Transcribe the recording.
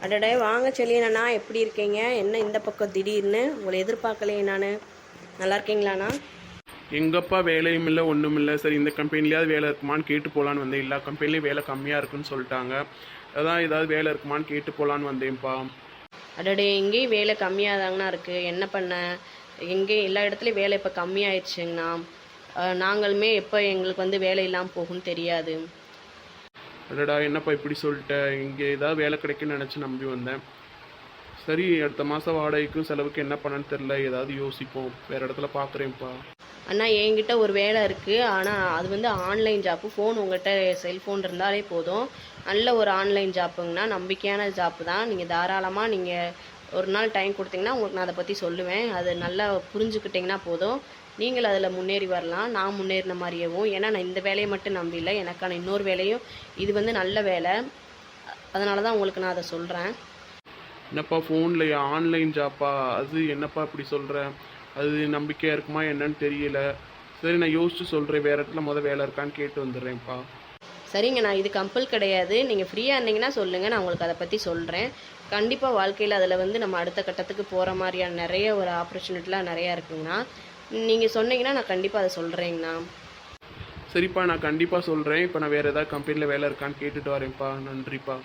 அடடே வாங்க செல்லியண்ணா, எப்படி இருக்கீங்க? என்ன இந்த பக்கம் திடீர்னு? உங்களை எதிர்பார்க்கலையே நான். நல்லா இருக்கீங்களாண்ணா? எங்கப்பா வேலையும் இல்லை ஒன்றும் இல்லை. சரி, இந்த கம்பெனிலேயாவது வேலை இருக்குமான்னு கேட்டு போகலான்னு வந்தேன். எல்லா கம்பெனிலையும் வேலை கம்மியாக இருக்குன்னு சொல்லிட்டாங்க. அதான் ஏதாவது வேலை இருக்குமான்னு கேட்டு போகலான்னு வந்தேன்ப்பா. அடடே, எங்கேயும் வேலை கம்மியாக தாங்கண்ணா இருக்குது. என்ன பண்ண, எங்கேயும் எல்லா இடத்துலையும் வேலை இப்போ கம்மியாயிடுச்சுங்கண்ணா. நாங்களுமே எப்போ எங்களுக்கு வந்து வேலை இல்லாமல் போகும்னு தெரியாது. அடடா, என்னப்பா இப்படி சொல்லிட்டேன். இங்கே ஏதாவது வேலை கிடைக்குன்னு நினச்சி நம்பி வந்தேன். சரி, அடுத்த மாதம் வாடகைக்கும் செலவுக்கு என்ன பண்ணன்னு தெரில. ஏதாவது யோசிப்போம். வேறு இடத்துல பார்க்குறேன்ப்பா. அண்ணா, என்கிட்ட ஒரு வேலை இருக்குது. ஆனால் அது வந்து ஆன்லைன் ஜாப்பு. ஃபோன் உங்கள்கிட்ட செல்ஃபோன் இருந்தாலே போதும். நல்ல ஒரு ஆன்லைன் ஜாப்புங்கண்ணா, நம்பிக்கையான ஜாப்பு தான். நீங்கள் தாராளமாக நீங்கள் ஒரு நாள் டைம் கொடுத்தீங்கன்னா உங்களுக்கு நான் அதை பற்றி சொல்லுவேன். அது நல்லா புரிஞ்சுக்கிட்டிங்கன்னா போதும், நீங்கள் அதில் முன்னேறி வரலாம். நான் முன்னேறின மாதிரியேவும். ஏன்னா நான் இந்த வேலையை மட்டும் நம்பிஇல்லை, எனக்கான இன்னொரு வேலையும் இது வந்து நல்ல வேலை. அதனால தான் உங்களுக்கு நான் அதை சொல்கிறேன். என்னப்பா ஃபோன்லையா ஆன்லைன் ஜாப்பா? அது என்னப்பா இப்படி சொல்கிறேன்? அது நம்பிக்கையாக இருக்குமா என்னன்னு தெரியல. சரி, நான் யோசிச்சு சொல்கிறேன். வேறு இடத்துல வேலை இருக்கான்னு கேட்டு வந்துடுறேன்ப்பா. சரிங்க, நான் இது கம்பல் கிடையாது. நீங்கள் ஃப்ரீயாக இருந்தீங்கன்னா சொல்லுங்கள், நான் உங்களுக்கு அதை பற்றி சொல்கிறேன். கண்டிப்பாக வாழ்க்கையில் அதில் வந்து நம்ம அடுத்த கட்டத்துக்கு போகிற மாதிரியான நிறைய ஒரு ஆப்பர்ச்சுனிட்டிலாம் நிறையா இருக்குங்கண்ணா. நீங்கள் சொன்னீங்கன்னா நான் கண்டிப்பாக அதை சொல்கிறேங்கண்ணா. சரிப்பா, நான் கண்டிப்பாக சொல்கிறேன். இப்போ நான் வேறு ஏதாவது கம்பெனியில் வேலை இருக்கான்னு கேட்டுட்டு வரேன்ப்பா. நன்றிப்பா.